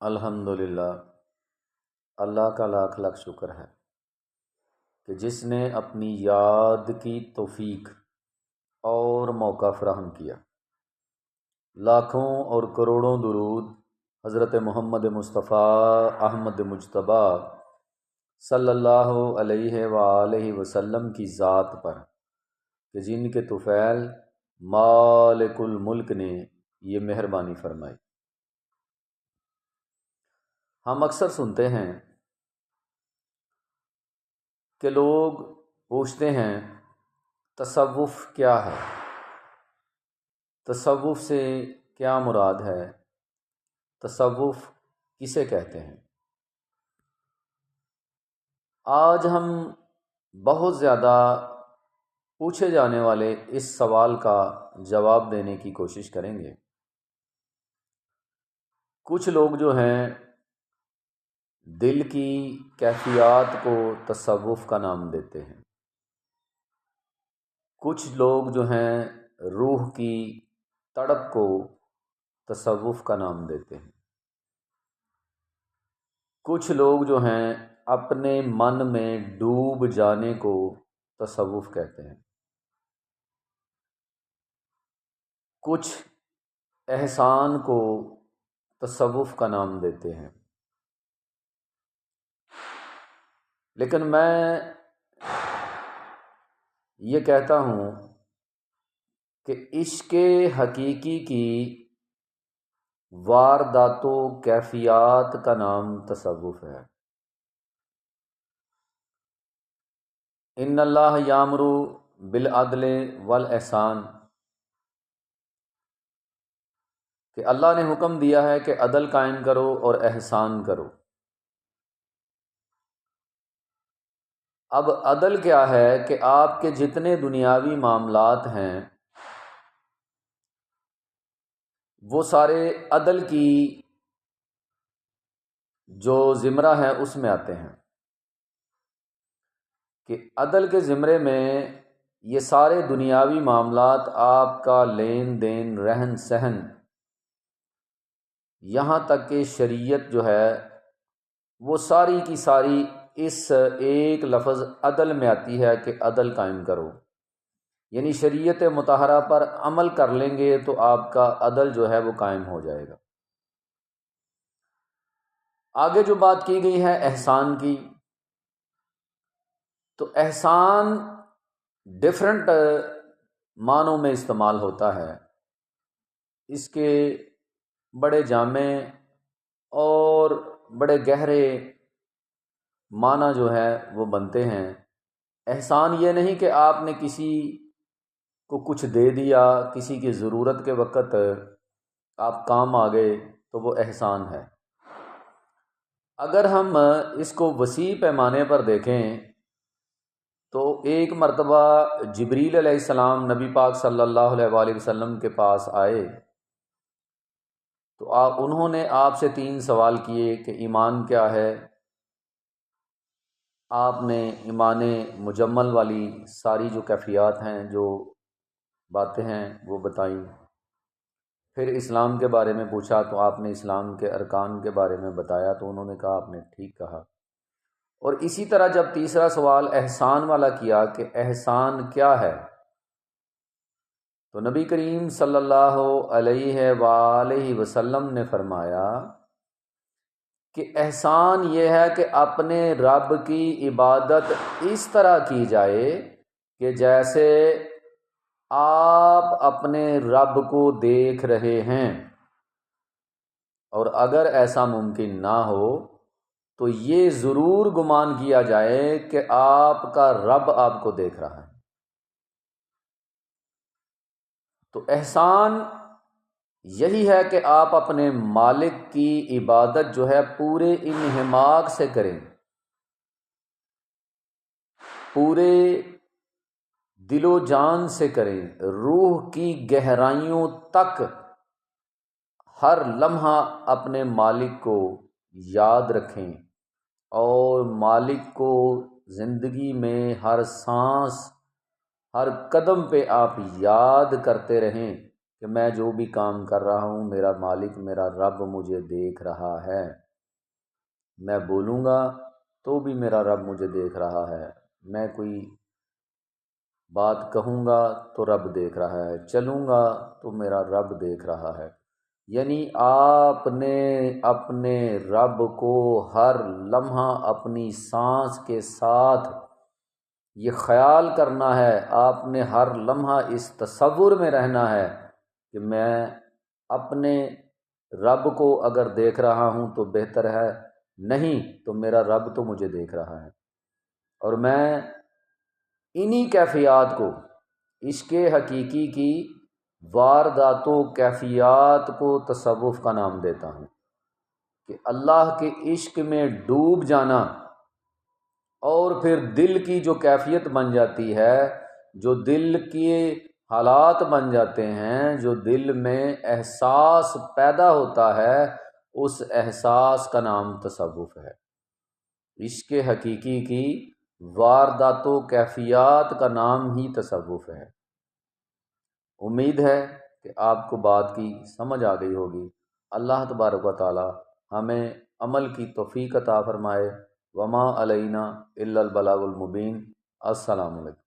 الحمدللہ، اللہ کا لاکھ لاکھ شکر ہے کہ جس نے اپنی یاد کی توفیق اور موقع فراہم کیا۔ لاکھوں اور کروڑوں درود حضرت محمد مصطفیٰ احمد مجتبیٰ صلی اللہ علیہ وآلہ وسلم کی ذات پر کہ جن کے طفیل مالک الملک نے یہ مہربانی فرمائی۔ ہم اکثر سنتے ہیں کہ لوگ پوچھتے ہیں تصوف کیا ہے، تصوف سے کیا مراد ہے، تصوف کسے کہتے ہیں۔ آج ہم بہت زیادہ پوچھے جانے والے اس سوال کا جواب دینے کی کوشش کریں گے۔ کچھ لوگ جو ہیں دل کی کیفیات کو تصوف کا نام دیتے ہیں، کچھ لوگ جو ہیں روح کی تڑپ کو تصوف کا نام دیتے ہیں، کچھ لوگ جو ہیں اپنے من میں ڈوب جانے کو تصوف کہتے ہیں، کچھ احسان کو تصوف کا نام دیتے ہیں۔ لیکن میں یہ کہتا ہوں کہ عشق حقیقی کی واردات و کیفیات کا نام تصوف ہے۔ ان اللہ یامر بالعدل والاحسان، کہ اللہ نے حکم دیا ہے کہ عدل قائم کرو اور احسان کرو۔ اب عدل کیا ہے کہ آپ کے جتنے دنیاوی معاملات ہیں وہ سارے عدل کی جو زمرہ ہے اس میں آتے ہیں، کہ عدل کے زمرے میں یہ سارے دنیاوی معاملات، آپ کا لین دین، رہن سہن، یہاں تک کہ شریعت جو ہے وہ ساری کی ساری اس ایک لفظ عدل میں آتی ہے کہ عدل قائم کرو۔ یعنی شریعت مطہرہ پر عمل کر لیں گے تو آپ کا عدل جو ہے وہ قائم ہو جائے گا۔ آگے جو بات کی گئی ہے احسان کی، تو احسان ڈیفرنٹ معنوں میں استعمال ہوتا ہے، اس کے بڑے جامع اور بڑے گہرے معنی جو ہے وہ بنتے ہیں۔ احسان یہ نہیں کہ آپ نے کسی کو کچھ دے دیا، کسی کی ضرورت کے وقت آپ کام آ گئے تو وہ احسان ہے۔ اگر ہم اس کو وسیع پیمانے پر دیکھیں تو ایک مرتبہ جبریل علیہ السلام نبی پاک صلی اللہ علیہ وآلہ وسلم کے پاس آئے تو انہوں نے آپ سے 3 سوال کیے کہ ایمان کیا ہے۔ آپ نے ایمان مجمل والی ساری جو کیفیات ہیں، جو باتیں ہیں وہ بتائیں۔ پھر اسلام کے بارے میں پوچھا تو آپ نے اسلام کے ارکان کے بارے میں بتایا تو انہوں نے کہا آپ نے ٹھیک کہا۔ اور اسی طرح جب تیسرا سوال احسان والا کیا کہ احسان کیا ہے، تو نبی کریم صلی اللہ علیہ وآلہ وسلم نے فرمایا کہ احسان یہ ہے کہ اپنے رب کی عبادت اس طرح کی جائے کہ جیسے آپ اپنے رب کو دیکھ رہے ہیں، اور اگر ایسا ممکن نہ ہو تو یہ ضرور گمان کیا جائے کہ آپ کا رب آپ کو دیکھ رہا ہے۔ تو احسان یہی ہے کہ آپ اپنے مالک کی عبادت جو ہے پورے انہماک سے کریں، پورے دل و جان سے کریں، روح کی گہرائیوں تک ہر لمحہ اپنے مالک کو یاد رکھیں، اور مالک کو زندگی میں ہر سانس، ہر قدم پہ آپ یاد کرتے رہیں کہ میں جو بھی کام کر رہا ہوں میرا مالک میرا رب مجھے دیکھ رہا ہے، میں بولوں گا تو بھی میرا رب مجھے دیکھ رہا ہے، میں کوئی بات کہوں گا تو رب دیکھ رہا ہے، چلوں گا تو میرا رب دیکھ رہا ہے۔ یعنی آپ نے اپنے رب کو ہر لمحہ اپنی سانس کے ساتھ یہ خیال کرنا ہے، آپ نے ہر لمحہ اس تصور میں رہنا ہے کہ میں اپنے رب کو اگر دیکھ رہا ہوں تو بہتر ہے، نہیں تو میرا رب تو مجھے دیکھ رہا ہے۔ اور میں انہی کیفیات کو عشق حقیقی کی واردات و کیفیات کو تصوف کا نام دیتا ہوں، کہ اللہ کے عشق میں ڈوب جانا، اور پھر دل کی جو کیفیت بن جاتی ہے، جو دل کے حالات بن جاتے ہیں، جو دل میں احساس پیدا ہوتا ہے، اس احساس کا نام تصوف ہے۔ عشق حقیقی کی واردات و کیفیات کا نام ہی تصوف ہے۔ امید ہے کہ آپ کو بات کی سمجھ آ گئی ہوگی۔ اللہ تبارک و تعالی ہمیں عمل کی توفیق عطا فرمائے۔ وما علینا الا البلاغ المبین۔ السلام علیکم۔